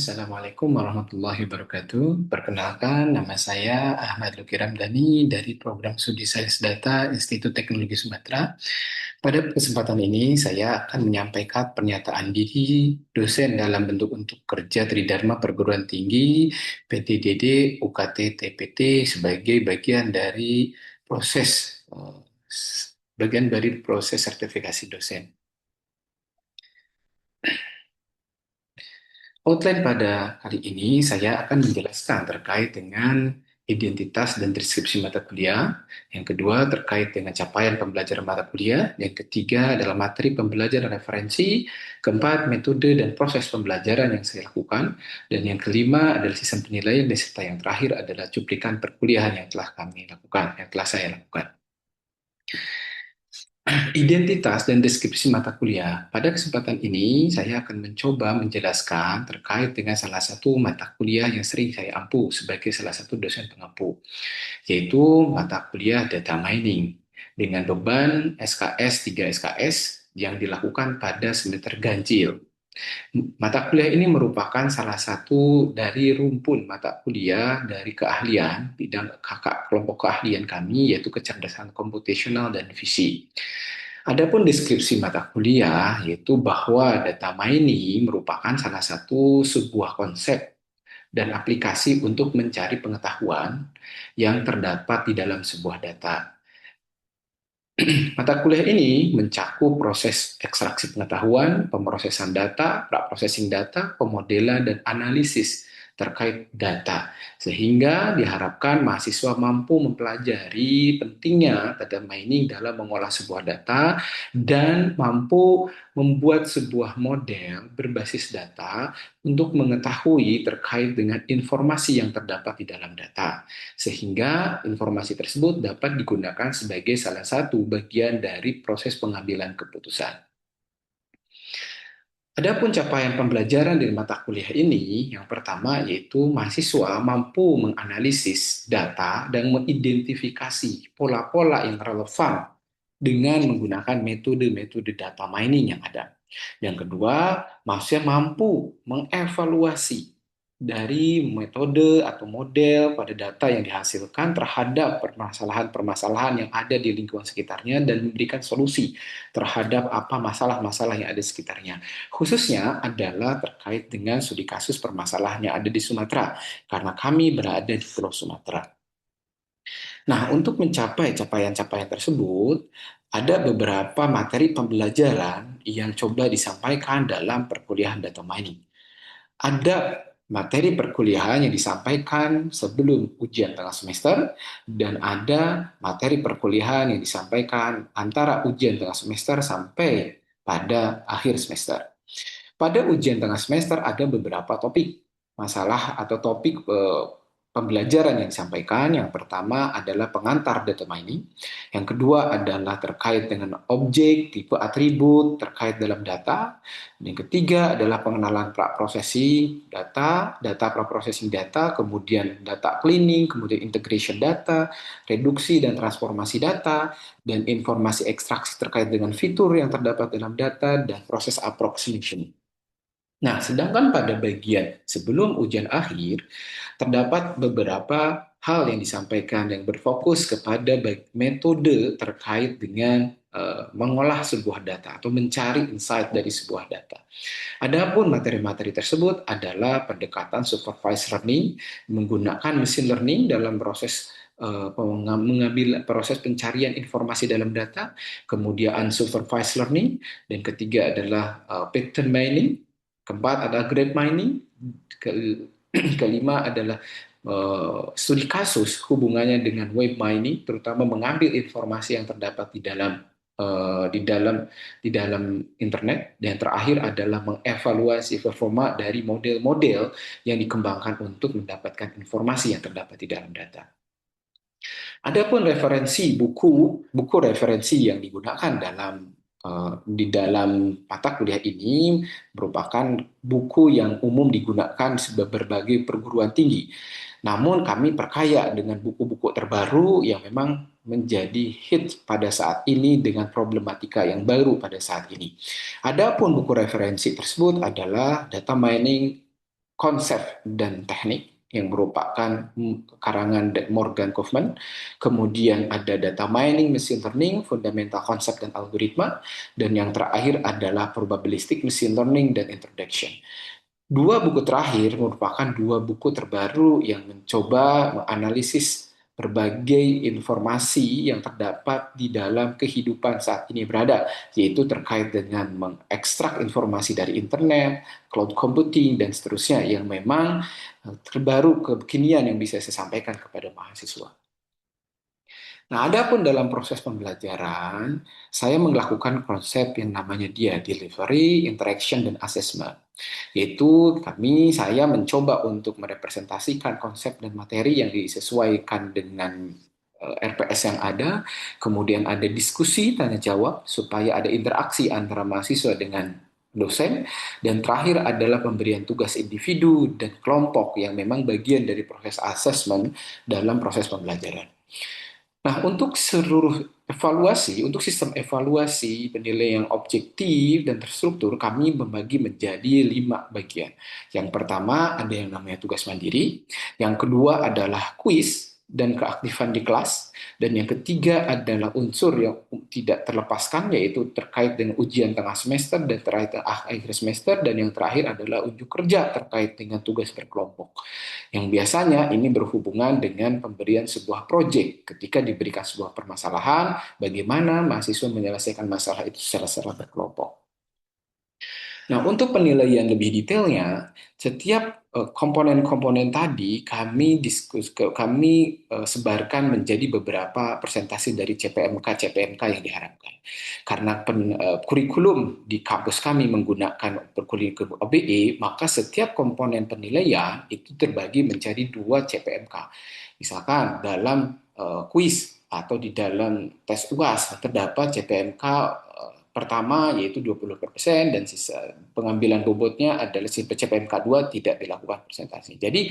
Assalamualaikum warahmatullahi wabarakatuh. Perkenalkan, nama saya Ahmad Luki Ramdhani dari Program Studi Sains Data Institut Teknologi Sumatera. Pada kesempatan ini, saya akan menyampaikan pernyataan diri dosen dalam bentuk untuk kerja Tridharma Perguruan Tinggi PTDD UKT TPT sebagai bagian dari proses sertifikasi dosen. Outline pada kali ini saya akan menjelaskan terkait dengan identitas dan deskripsi mata kuliah. Yang kedua terkait dengan capaian pembelajaran mata kuliah. Yang ketiga adalah materi pembelajaran referensi. Keempat, metode dan proses pembelajaran yang saya lakukan. Dan yang kelima adalah sistem penilaian. Dan serta yang terakhir adalah cuplikan perkuliahan yang telah kami lakukan, yang telah saya lakukan. Identitas dan deskripsi mata kuliah. Pada kesempatan ini, saya akan mencoba menjelaskan terkait dengan salah satu mata kuliah yang sering saya ampu sebagai salah satu dosen pengampu, yaitu mata kuliah data mining dengan beban SKS 3 SKS yang dilakukan pada semester ganjil. Mata kuliah ini merupakan salah satu dari rumpun mata kuliah dari keahlian bidang kakak kelompok keahlian kami, yaitu kecerdasan komputasional dan visi. Adapun deskripsi mata kuliah yaitu bahwa data mining merupakan salah satu sebuah konsep dan aplikasi untuk mencari pengetahuan yang terdapat di dalam sebuah data. Mata kuliah ini mencakup proses ekstraksi pengetahuan, pemrosesan data, pra-processing data, pemodelan, dan analisis terkait data. Sehingga diharapkan mahasiswa mampu mempelajari pentingnya data mining dalam mengolah sebuah data dan mampu membuat sebuah model berbasis data untuk mengetahui terkait dengan informasi yang terdapat di dalam data, sehingga informasi tersebut dapat digunakan sebagai salah satu bagian dari proses pengambilan keputusan. Adapun capaian pembelajaran dari mata kuliah ini, yang pertama yaitu mahasiswa mampu menganalisis data dan mengidentifikasi pola-pola yang relevan dengan menggunakan metode-metode data mining yang ada. Yang kedua, mahasiswa mampu mengevaluasi dari metode atau model pada data yang dihasilkan terhadap permasalahan-permasalahan yang ada di lingkungan sekitarnya dan memberikan solusi terhadap apa masalah-masalah yang ada di sekitarnya. Khususnya adalah terkait dengan studi kasus permasalahan yang ada di Sumatera, karena kami berada di Pulau Sumatera. Nah, untuk mencapai capaian-capaian tersebut, ada beberapa materi pembelajaran yang coba disampaikan dalam perkuliahan data mining. Ada materi perkuliahan yang disampaikan sebelum ujian tengah semester, dan ada materi perkuliahan yang disampaikan antara ujian tengah semester sampai pada akhir semester. Pada ujian tengah semester ada beberapa topik masalah atau topik pembelajaran yang disampaikan. Yang pertama adalah pengantar data mining. Yang kedua adalah terkait dengan objek, tipe atribut terkait dalam data. Yang ketiga adalah pengenalan pra-processing data, data pra-processing data, kemudian data cleaning, kemudian integration data, reduksi dan transformasi data, dan informasi ekstraksi terkait dengan fitur yang terdapat dalam data, dan proses approximation. Nah, sedangkan pada bagian sebelum ujian akhir, terdapat beberapa hal yang disampaikan yang berfokus kepada metode terkait dengan mengolah sebuah data atau mencari insight dari sebuah data. Adapun materi-materi tersebut adalah pendekatan supervised learning, menggunakan machine learning dalam proses mengambil proses pencarian informasi dalam data, kemudian unsupervised learning, dan ketiga adalah pattern mining, keempat adalah grade mining, kelima adalah studi kasus hubungannya dengan web mining, terutama mengambil informasi yang terdapat di dalam internet, dan terakhir adalah mengevaluasi performa dari model-model yang dikembangkan untuk mendapatkan informasi yang terdapat di dalam data. Adapun referensi buku referensi yang digunakan di dalam mata kuliah ini merupakan buku yang umum digunakan di berbagai perguruan tinggi. Namun kami perkaya dengan buku-buku terbaru yang memang menjadi hit pada saat ini dengan problematika yang baru pada saat ini. Adapun buku referensi tersebut adalah Data Mining konsep dan teknik yang merupakan karangan Morgan Kaufman. Kemudian ada data mining, machine learning, fundamental konsep dan algoritma. Dan yang terakhir adalah probabilistic machine learning dan introduction. Dua buku terakhir merupakan dua buku terbaru yang mencoba menganalisis berbagai informasi yang terdapat di dalam kehidupan saat ini berada, yaitu terkait dengan mengekstrak informasi dari internet, cloud computing, dan seterusnya yang memang terbaru kekinian yang bisa saya sampaikan kepada mahasiswa. Nah, adapun dalam proses pembelajaran, saya melakukan konsep yang namanya dia delivery, interaction, dan assessment. Yaitu saya mencoba untuk merepresentasikan konsep dan materi yang disesuaikan dengan RPS yang ada, kemudian ada diskusi tanya jawab supaya ada interaksi antara mahasiswa dengan dosen, dan terakhir adalah pemberian tugas individu dan kelompok yang memang bagian dari proses assessment dalam proses pembelajaran. Nah, untuk seluruh evaluasi, untuk sistem evaluasi penilaian yang objektif dan terstruktur, kami membagi menjadi 5 bagian. Yang pertama ada yang namanya tugas mandiri, yang kedua adalah kuis dan keaktifan di kelas, dan yang ketiga adalah unsur yang tidak terlepaskan, yaitu terkait dengan ujian tengah semester dan terakhir akhir semester, dan yang terakhir adalah unjuk kerja terkait dengan tugas berkelompok. Yang biasanya ini berhubungan dengan pemberian sebuah proyek. Ketika diberikan sebuah permasalahan, bagaimana mahasiswa menyelesaikan masalah itu secara berkelompok. Nah, untuk penilaian lebih detailnya, setiap komponen-komponen tadi kami sebarkan menjadi beberapa presentasi dari CPMK yang diharapkan. Karena kurikulum di kampus kami menggunakan kurikulum OBE, maka setiap komponen penilaian itu terbagi menjadi 2 CPMK. Misalkan dalam kuis atau di dalam tes UAS terdapat CPMK pertama yaitu 20% dan sisa pengambilan bobotnya adalah CPMK 2 tidak dilakukan presentasi. Jadi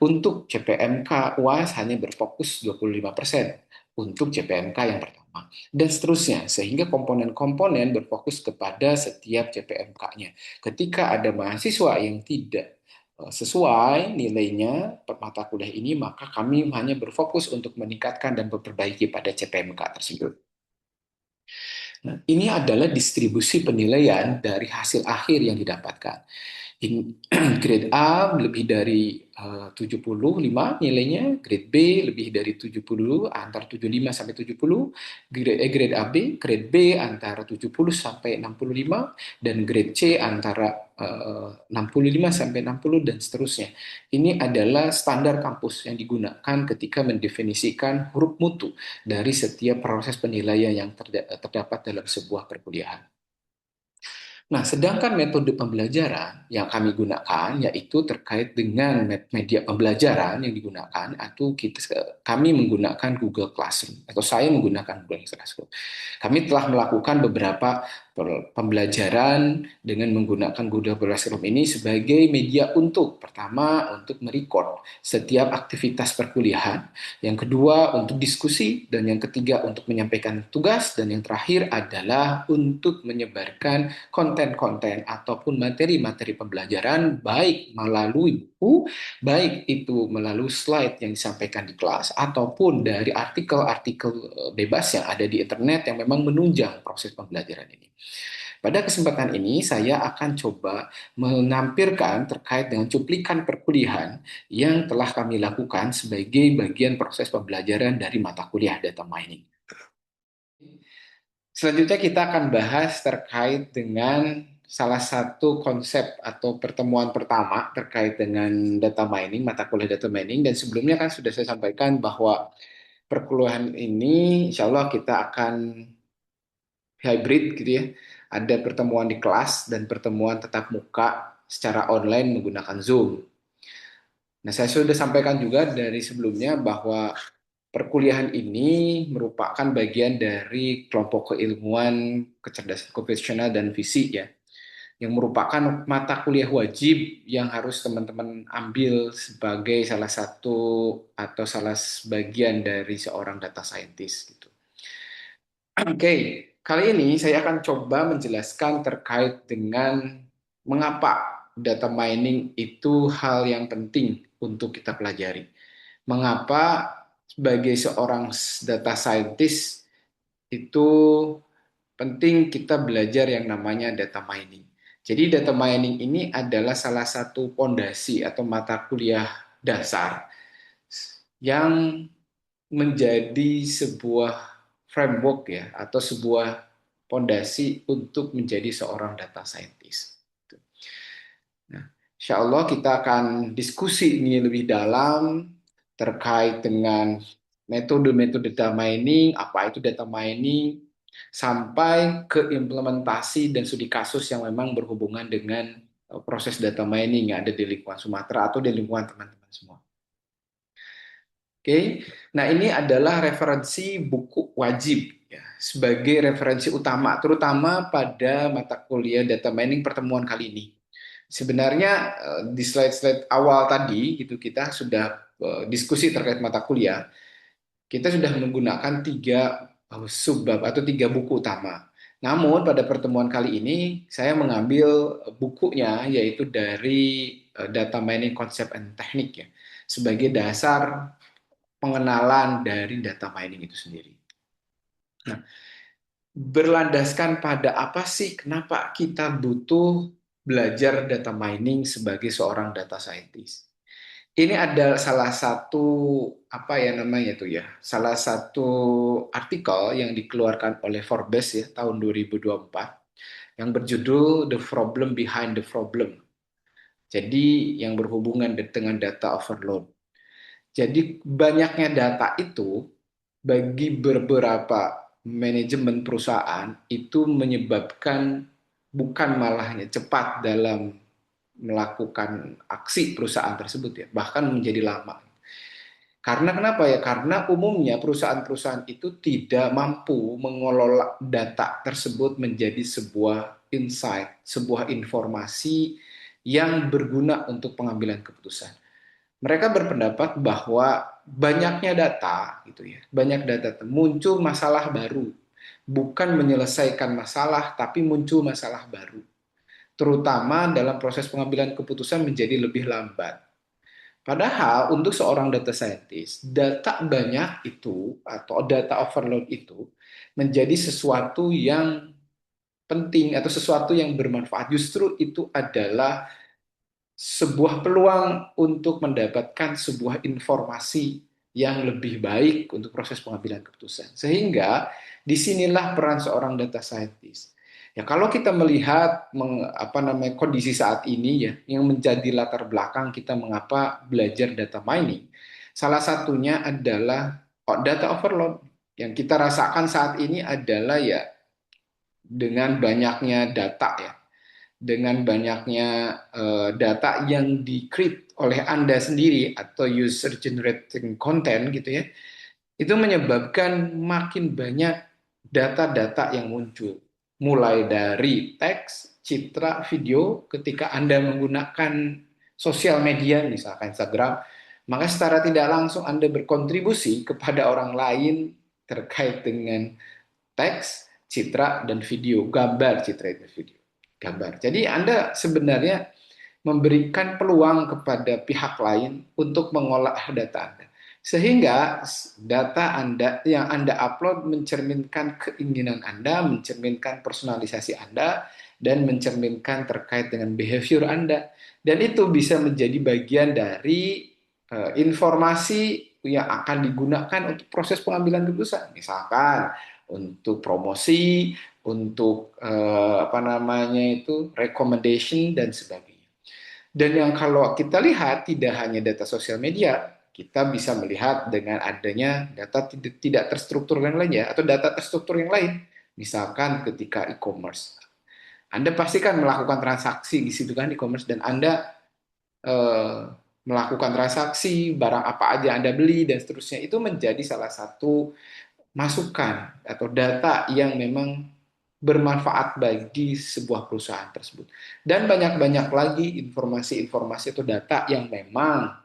untuk CPMK UAS hanya berfokus 25% untuk CPMK yang pertama dan seterusnya sehingga komponen-komponen berfokus kepada setiap CPMK-nya. Ketika ada mahasiswa yang tidak sesuai nilainya per mata kuliah ini, maka kami hanya berfokus untuk meningkatkan dan memperbaiki pada CPMK tersebut. Nah, ini adalah distribusi penilaian dari hasil akhir yang didapatkan. Grade A lebih dari 75 nilainya, grade B lebih dari 70, antara 75 sampai 70, grade AB, grade B antara 70 sampai 65, dan grade C antara 65 sampai 60 dan seterusnya. Ini adalah standar kampus yang digunakan ketika mendefinisikan huruf mutu dari setiap proses penilaian yang terdapat dalam sebuah perkuliahan. Nah, sedangkan metode pembelajaran yang kami gunakan yaitu terkait dengan media pembelajaran yang digunakan, atau kami menggunakan Google Classroom atau saya menggunakan Google Classroom. Kami telah melakukan beberapa pembelajaran dengan menggunakan Google Classroom ini sebagai media pertama untuk merecord setiap aktivitas perkuliahan, yang kedua untuk diskusi, dan yang ketiga untuk menyampaikan tugas, dan yang terakhir adalah untuk menyebarkan konten-konten ataupun materi-materi pembelajaran baik melalui buku, baik itu melalui slide yang disampaikan di kelas ataupun dari artikel-artikel bebas yang ada di internet yang memang menunjang proses pembelajaran ini. Pada kesempatan ini saya akan coba menampilkan terkait dengan cuplikan perkuliahan yang telah kami lakukan sebagai bagian proses pembelajaran dari mata kuliah data mining. Selanjutnya kita akan bahas terkait dengan salah satu konsep atau pertemuan pertama terkait dengan data mining, mata kuliah data mining, dan sebelumnya kan sudah saya sampaikan bahwa perkuliahan ini insya Allah kita akan hybrid gitu ya. Ada pertemuan di kelas dan pertemuan tatap muka secara online menggunakan Zoom. Nah, saya sudah sampaikan juga dari sebelumnya bahwa perkuliahan ini merupakan bagian dari kelompok keilmuan kecerdasan komputasional dan fisik ya, yang merupakan mata kuliah wajib yang harus teman-teman ambil sebagai salah satu atau salah sebagian dari seorang data scientist gitu. Oke, kali ini saya akan coba menjelaskan terkait dengan mengapa data mining itu hal yang penting untuk kita pelajari? Mengapa sebagai seorang data scientist itu penting kita belajar yang namanya data mining. Jadi data mining ini adalah salah satu pondasi atau mata kuliah dasar yang menjadi sebuah framework ya atau sebuah pondasi untuk menjadi seorang data scientist. Nah, insya Allah kita akan diskusi ini lebih dalam terkait dengan metode-metode data mining, apa itu data mining, sampai ke implementasi dan studi kasus yang memang berhubungan dengan proses data mining yang ada di lingkungan Sumatera atau di lingkungan teman-teman semua. Oke, nah ini adalah referensi buku wajib ya, sebagai referensi utama, terutama pada mata kuliah data mining pertemuan kali ini. Sebenarnya di slide-slide awal tadi gitu kita sudah diskusi terkait mata kuliah. Kita sudah menggunakan tiga subbab atau tiga buku utama. Namun pada pertemuan kali ini saya mengambil bukunya yaitu dari Data Mining Concept and Technique ya sebagai dasar pengenalan dari data mining itu sendiri. Nah, berlandaskan pada apa sih kenapa kita butuh belajar data mining sebagai seorang data scientist? Ini adalah salah satu apa ya namanya itu ya, salah satu artikel yang dikeluarkan oleh Forbes ya tahun 2024 yang berjudul The Problem Behind the Problem. Jadi yang berhubungan dengan data overload. Jadi banyaknya data itu bagi beberapa manajemen perusahaan itu menyebabkan bukan malahnya cepat dalam melakukan aksi perusahaan tersebut ya, bahkan menjadi lama. Karena kenapa ya? Karena umumnya perusahaan-perusahaan itu tidak mampu mengelola data tersebut menjadi sebuah insight, sebuah informasi yang berguna untuk pengambilan keputusan. Mereka berpendapat bahwa banyaknya data gitu ya, banyak data muncul masalah baru, bukan menyelesaikan masalah tapi muncul masalah baru. Terutama dalam proses pengambilan keputusan menjadi lebih lambat. Padahal untuk seorang data scientist, data banyak itu atau data overload itu menjadi sesuatu yang penting atau sesuatu yang bermanfaat. Justru itu adalah sebuah peluang untuk mendapatkan sebuah informasi yang lebih baik untuk proses pengambilan keputusan. Sehingga disinilah peran seorang data scientist. Ya kalau kita melihat kondisi saat ini ya yang menjadi latar belakang kita mengapa belajar data mining, salah satunya adalah data overload. Yang kita rasakan saat ini adalah ya dengan banyaknya data ya dengan banyaknya data yang di-create oleh Anda sendiri atau user generating content gitu ya, itu menyebabkan makin banyak data-data yang muncul. Mulai dari teks, citra, video, ketika Anda menggunakan sosial media, misalkan Instagram, maka secara tidak langsung Anda berkontribusi kepada orang lain terkait dengan teks, citra, dan video, gambar, citra, dan video. Gambar. Jadi Anda sebenarnya memberikan peluang kepada pihak lain untuk mengolah data Anda. Sehingga data Anda yang Anda upload mencerminkan keinginan Anda, mencerminkan personalisasi Anda, dan mencerminkan terkait dengan behavior Anda. Dan itu bisa menjadi bagian dari informasi yang akan digunakan untuk proses pengambilan keputusan. Misalkan untuk promosi, untuk recommendation dan sebagainya. Dan yang kalau kita lihat tidak hanya data sosial media, kita bisa melihat dengan adanya data tidak terstruktur yang lainnya atau data terstruktur yang lain. Misalkan ketika e-commerce. Anda pasti kan melakukan transaksi di situ kan e-commerce dan Anda eh, melakukan transaksi, barang apa aja Anda beli dan seterusnya itu menjadi salah satu masukan atau data yang memang bermanfaat bagi sebuah perusahaan tersebut. Dan banyak-banyak lagi informasi-informasi atau data yang memang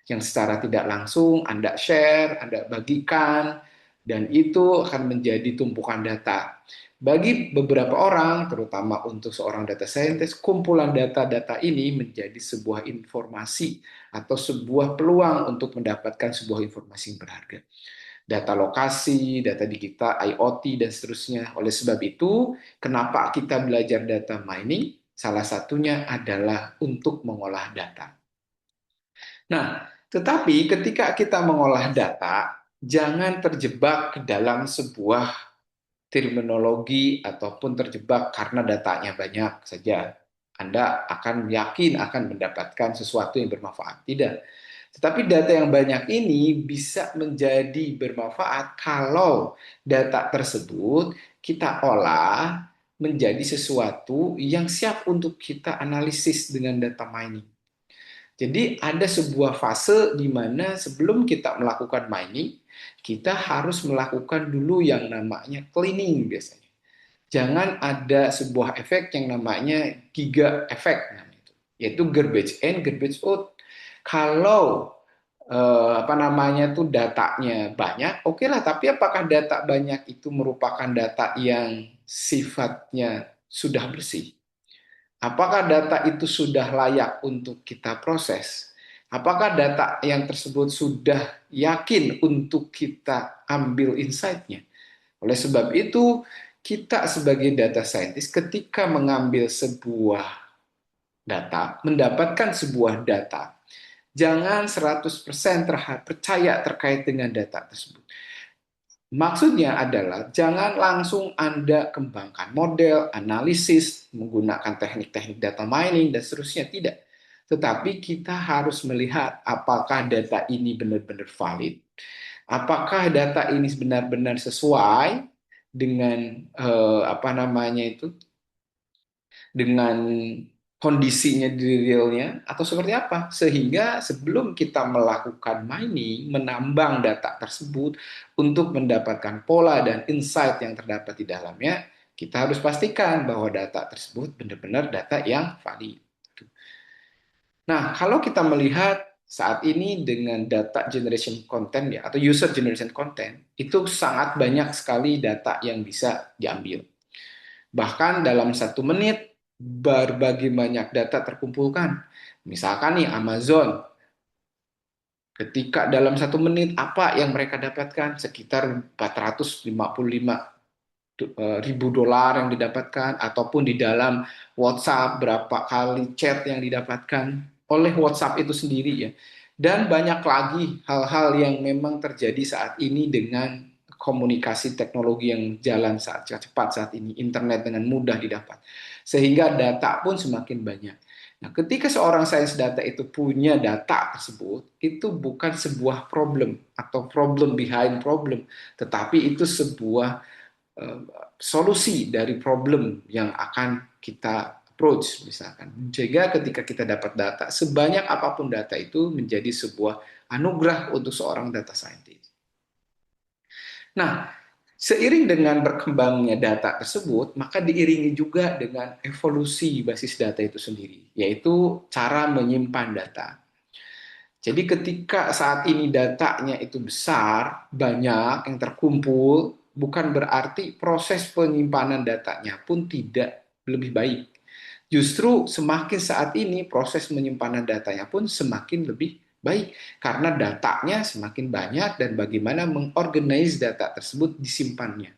yang secara tidak langsung Anda share, Anda bagikan dan itu akan menjadi tumpukan data. Bagi beberapa orang, terutama untuk seorang data scientist, kumpulan data-data ini menjadi sebuah informasi atau sebuah peluang untuk mendapatkan sebuah informasi yang berharga. Data lokasi, data digital, IoT, dan seterusnya. Oleh sebab itu, kenapa kita belajar data mining? Salah satunya adalah untuk mengolah data. Nah, tetapi ketika kita mengolah data, jangan terjebak ke dalam sebuah terminologi ataupun terjebak karena datanya banyak saja. Anda akan yakin akan mendapatkan sesuatu yang bermanfaat. Tidak. Tetapi data yang banyak ini bisa menjadi bermanfaat kalau data tersebut kita olah menjadi sesuatu yang siap untuk kita analisis dengan data mining. Jadi ada sebuah fase di mana sebelum kita melakukan mining, kita harus melakukan dulu yang namanya cleaning biasanya. Jangan ada sebuah efek yang namanya giga efek, yaitu garbage in, garbage out. Kalau apa namanya tuh datanya banyak, oke lah. Tapi apakah data banyak itu merupakan data yang sifatnya sudah bersih? Apakah data itu sudah layak untuk kita proses? Apakah data yang tersebut sudah yakin untuk kita ambil insight-nya? Oleh sebab itu, kita sebagai data scientist ketika mengambil sebuah data, mendapatkan sebuah data, jangan 100% percaya terkait dengan data tersebut. Maksudnya adalah jangan langsung Anda kembangkan model, analisis, menggunakan teknik-teknik data mining, dan seterusnya. Tidak. Tetapi kita harus melihat apakah data ini benar-benar valid, apakah data ini benar-benar sesuai dengan apa namanya itu, dengan kondisinya di realnya atau seperti apa, sehingga sebelum kita melakukan mining menambang data tersebut untuk mendapatkan pola dan insight yang terdapat di dalamnya, kita harus pastikan bahwa data tersebut benar-benar data yang valid. Nah, kalau kita melihat saat ini dengan data generation content ya atau user generation content, itu sangat banyak sekali data yang bisa diambil. Bahkan dalam 1 menit berbagai banyak data terkumpulkan. Misalkan nih Amazon, ketika dalam 1 menit apa yang mereka dapatkan? Sekitar 455 ribu dolar yang didapatkan, ataupun di dalam WhatsApp berapa kali chat yang didapatkan oleh WhatsApp itu sendiri ya. Dan banyak lagi hal-hal yang memang terjadi saat ini dengan komunikasi teknologi yang jalan saat cepat saat ini, internet dengan mudah didapat. Sehingga data pun semakin banyak. Nah, ketika seorang sains data itu punya data tersebut, itu bukan sebuah problem atau problem behind problem, tetapi itu sebuah solusi dari problem yang akan kita approach misalkan. Sehingga ketika kita dapat data, sebanyak apapun data itu menjadi sebuah anugerah untuk seorang data scientist. Nah, seiring dengan berkembangnya data tersebut, maka diiringi juga dengan evolusi basis data itu sendiri, yaitu cara menyimpan data. Jadi ketika saat ini datanya itu besar, banyak yang terkumpul, bukan berarti proses penyimpanan datanya pun tidak lebih baik. Justru semakin saat ini proses penyimpanan datanya pun semakin lebih baik karena datanya semakin banyak dan bagaimana mengorganize data tersebut disimpannya.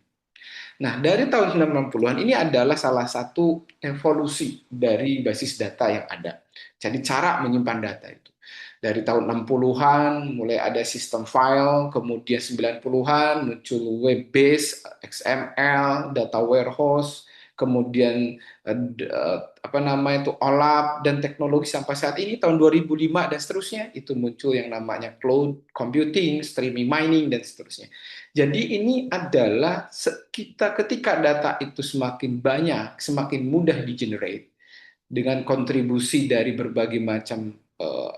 Nah, dari tahun 90-an ini adalah salah satu evolusi dari basis data yang ada. Jadi cara menyimpan data itu. Dari tahun 60-an mulai ada sistem file, kemudian 90-an muncul web base, XML, data warehouse, kemudian apa namanya itu OLAP dan teknologi sampai saat ini tahun 2005 dan seterusnya itu muncul yang namanya cloud computing, streaming mining dan seterusnya. Jadi ini adalah kita ketika data itu semakin banyak, semakin mudah di-generate dengan kontribusi dari berbagai macam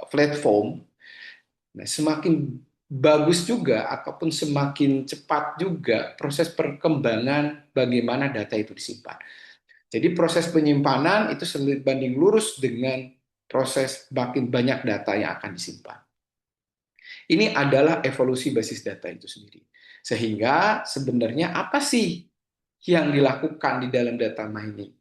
platform, nah, semakin bagus juga ataupun semakin cepat juga proses perkembangan bagaimana data itu disimpan. Jadi proses penyimpanan itu sebanding lurus dengan proses makin banyak data yang akan disimpan. Ini adalah evolusi basis data itu sendiri. Sehingga sebenarnya apa sih yang dilakukan di dalam data mining?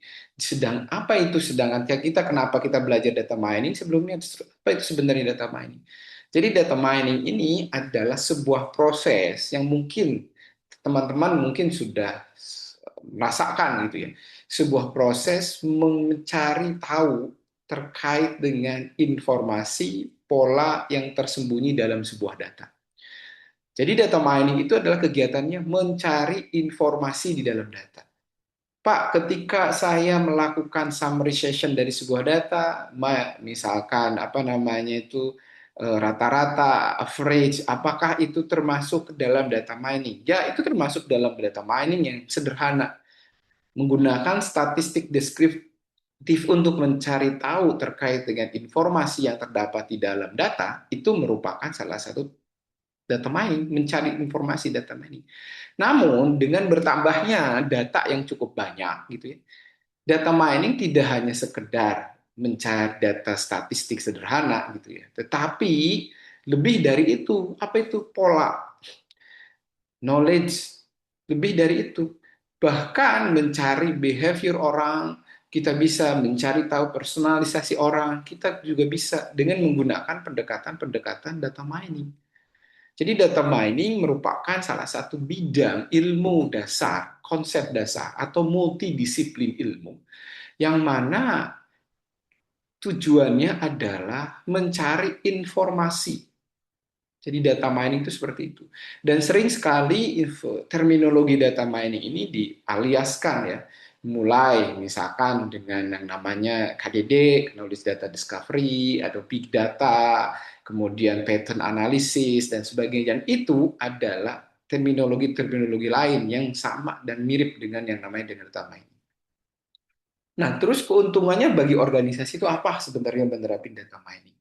Apa itu sedangkan kita kenapa kita belajar data mining sebelumnya? Apa itu sebenarnya data mining? Jadi data mining ini adalah sebuah proses yang mungkin teman-teman mungkin sudah merasakan gitu ya. Sebuah proses mencari tahu terkait dengan informasi pola yang tersembunyi dalam sebuah data. Jadi data mining itu adalah kegiatannya mencari informasi di dalam data. Pak, ketika saya melakukan summarization dari sebuah data, misalkan apa namanya itu rata-rata, average, apakah itu termasuk dalam data mining? Ya, itu termasuk dalam data mining yang sederhana, menggunakan statistik deskriptif untuk mencari tahu terkait dengan informasi yang terdapat di dalam data, itu merupakan salah satu data mining, mencari informasi data mining. Namun dengan bertambahnya data yang cukup banyak gitu ya, data mining tidak hanya sekedar mencari data statistik sederhana gitu ya, tetapi lebih dari itu. Apa itu? Pola, knowledge, lebih dari itu. Bahkan mencari behavior orang, kita bisa mencari tahu personalisasi orang, kita juga bisa dengan menggunakan pendekatan-pendekatan data mining. Jadi data mining merupakan salah satu bidang ilmu dasar, konsep dasar, atau multidisiplin ilmu, yang mana tujuannya adalah mencari informasi. Jadi data mining itu seperti itu. Dan sering sekali terminologi data mining ini dialiaskan ya. Mulai misalkan dengan yang namanya KDD, Knowledge Data Discovery, atau Big Data, kemudian pattern analysis, dan sebagainya. Dan itu adalah terminologi-terminologi lain yang sama dan mirip dengan yang namanya dengan data mining. Nah, terus keuntungannya bagi organisasi itu apa sebenarnya menerapkan data mining?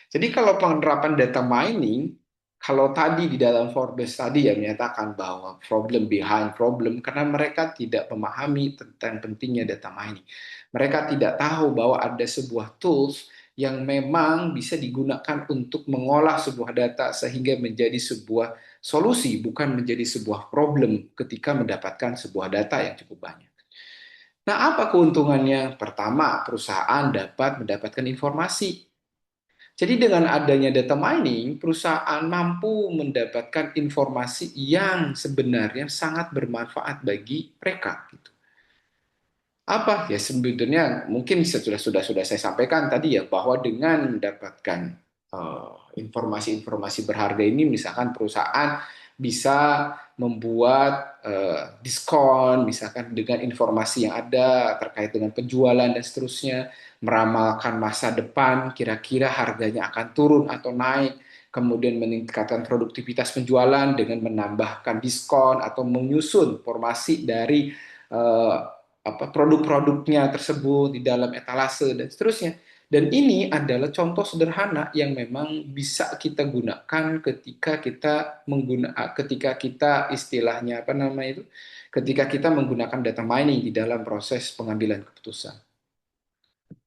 Jadi kalau penerapan data mining, kalau tadi di dalam Forbes tadi yang menyatakan bahwa problem behind problem, karena mereka tidak memahami tentang pentingnya data mining. Mereka tidak tahu bahwa ada sebuah tools yang memang bisa digunakan untuk mengolah sebuah data sehingga menjadi sebuah solusi, bukan menjadi sebuah problem ketika mendapatkan sebuah data yang cukup banyak. Nah, apa keuntungannya? Pertama, perusahaan dapat mendapatkan informasi. Jadi dengan adanya data mining, perusahaan mampu mendapatkan informasi yang sebenarnya sangat bermanfaat bagi mereka. Gitu. Apa ya sebetulnya mungkin sudah saya sampaikan tadi ya bahwa dengan mendapatkan informasi-informasi berharga ini, misalkan perusahaan bisa membuat diskon, misalkan dengan informasi yang ada terkait dengan penjualan dan seterusnya, meramalkan masa depan, kira-kira harganya akan turun atau naik, kemudian meningkatkan produktivitas penjualan dengan menambahkan diskon atau menyusun formasi dari eh, produk-produknya tersebut di dalam etalase dan seterusnya. Dan ini adalah contoh sederhana yang memang bisa kita gunakan ketika kita istilahnya apa namanya itu, ketika kita menggunakan data mining di dalam proses pengambilan keputusan.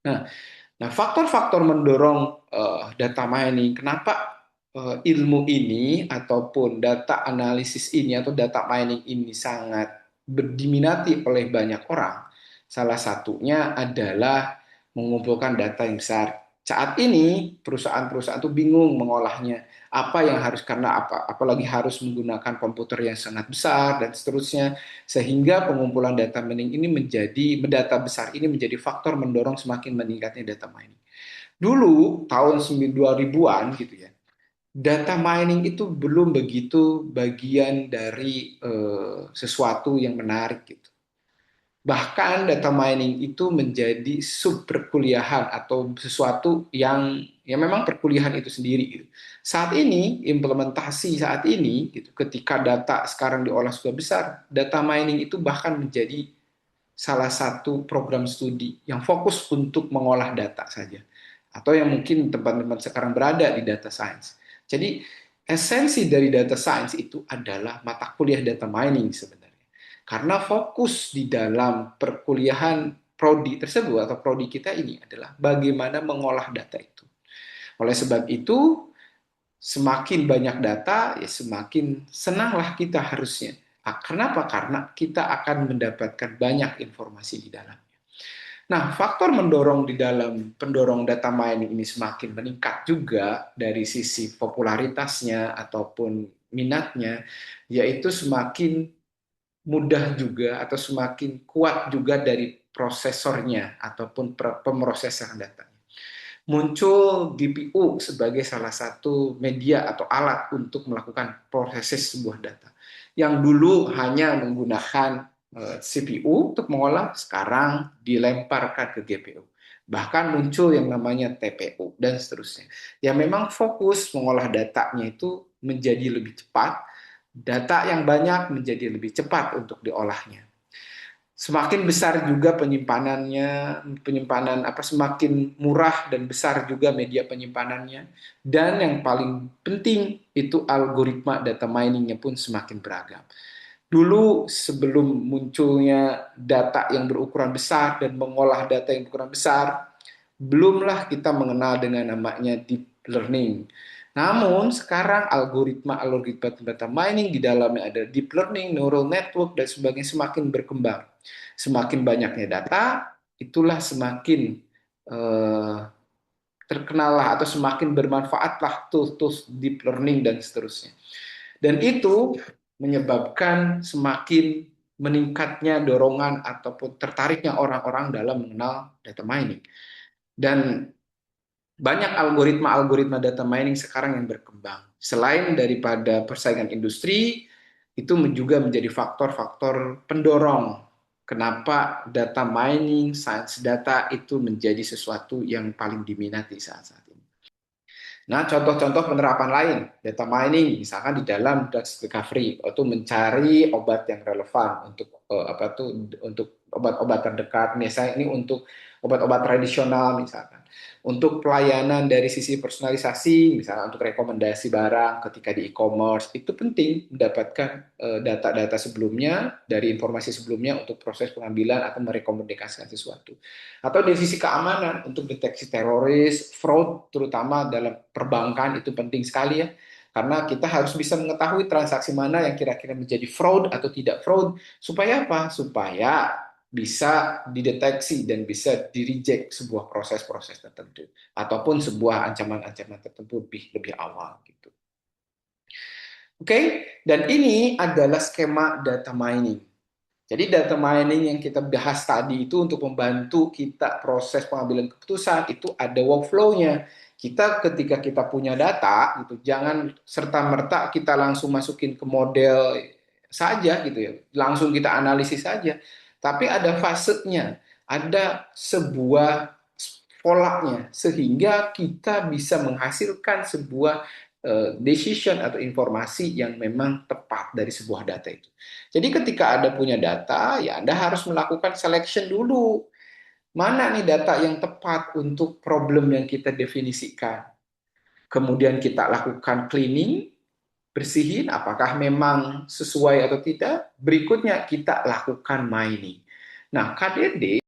Nah, faktor-faktor mendorong data mining, kenapa ilmu ini ataupun data analisis ini atau data mining ini sangat diminati oleh banyak orang. Salah satunya adalah mengumpulkan data yang besar. Saat ini perusahaan-perusahaan itu bingung mengolahnya. Apa yang harus karena apalagi harus menggunakan komputer yang sangat besar dan seterusnya, sehingga pengumpulan data mining ini data besar ini menjadi faktor mendorong semakin meningkatnya data mining. Dulu tahun 2000-an gitu ya, data mining itu belum begitu bagian dari sesuatu yang menarik gitu. Bahkan data mining itu menjadi sub perkuliahan atau sesuatu yang memang perkuliahan itu sendiri gitu. Saat ini implementasi saat ini gitu, ketika data sekarang diolah sudah besar, data mining itu bahkan menjadi salah satu program studi yang fokus untuk mengolah data saja. Atau yang mungkin teman-teman sekarang berada di data science. Jadi esensi dari data science itu adalah mata kuliah data mining sebenarnya. Karena fokus di dalam perkuliahan prodi tersebut atau prodi kita ini adalah bagaimana mengolah data itu. Oleh sebab itu, Semakin banyak data, ya semakin senanglah kita harusnya. Kenapa? Karena kita akan mendapatkan banyak informasi di dalamnya. Nah, faktor mendorong di dalam pendorong data mining ini semakin meningkat juga dari sisi popularitasnya ataupun minatnya, yaitu semakin mudah juga atau semakin kuat juga dari prosesornya ataupun pemrosesan data. Muncul GPU sebagai salah satu media atau alat untuk melakukan proses sebuah data. Yang dulu hanya menggunakan CPU untuk mengolah, sekarang dilemparkan ke GPU. Bahkan muncul yang namanya TPU dan seterusnya. Ya memang fokus mengolah datanya itu menjadi lebih cepat, data yang banyak menjadi lebih cepat untuk diolahnya. Semakin besar juga penyimpanan apa semakin murah dan besar juga media penyimpanannya. Dan yang paling penting itu algoritma data miningnya pun semakin beragam. Dulu sebelum munculnya data yang berukuran besar dan mengolah data yang berukuran besar, belumlah kita mengenal dengan namanya deep learning. Namun sekarang algoritma data mining di dalamnya ada deep learning, neural network dan sebagainya semakin berkembang. Semakin banyaknya data, itulah semakin terkenal atau semakin bermanfaatlah tools deep learning dan seterusnya. Dan itu menyebabkan semakin meningkatnya dorongan ataupun tertariknya orang-orang dalam mengenal data mining. Dan banyak algoritma data mining sekarang yang berkembang. Selain daripada persaingan industri, itu juga menjadi faktor-faktor pendorong kenapa data mining, science data itu menjadi sesuatu yang paling diminati saat-saat ini. Nah, contoh-contoh penerapan lain, data mining, misalkan di dalam drug discovery, itu mencari obat yang relevan untuk untuk obat-obat terdekat, misalnya ini untuk obat-obat tradisional misalkan. Untuk pelayanan dari sisi personalisasi, misalnya untuk rekomendasi barang ketika di e-commerce, itu penting mendapatkan data-data sebelumnya, dari informasi sebelumnya untuk proses pengambilan atau merekomendasikan sesuatu. Atau dari sisi keamanan, untuk deteksi teroris, fraud, terutama dalam perbankan, itu penting sekali ya. Karena kita harus bisa mengetahui transaksi mana yang kira-kira menjadi fraud atau tidak fraud. Supaya apa? Supaya bisa dideteksi dan bisa di-reject sebuah proses-proses tertentu ataupun sebuah ancaman-ancaman tertentu lebih awal gitu. Oke, dan ini adalah skema data mining. Jadi data mining yang kita bahas tadi itu untuk membantu kita proses pengambilan keputusan itu ada workflow-nya. Kita ketika kita punya data gitu, jangan serta-merta kita langsung masukin ke model saja gitu ya. Langsung kita analisis saja. Tapi ada fasenya, ada sebuah polanya sehingga kita bisa menghasilkan sebuah decision atau informasi yang memang tepat dari sebuah data itu. Jadi ketika Anda punya data, ya Anda harus melakukan selection dulu. Mana nih data yang tepat untuk problem yang kita definisikan. Kemudian kita lakukan cleaning, bersihin apakah memang sesuai atau tidak. Berikutnya kita lakukan mining. Nah, KDD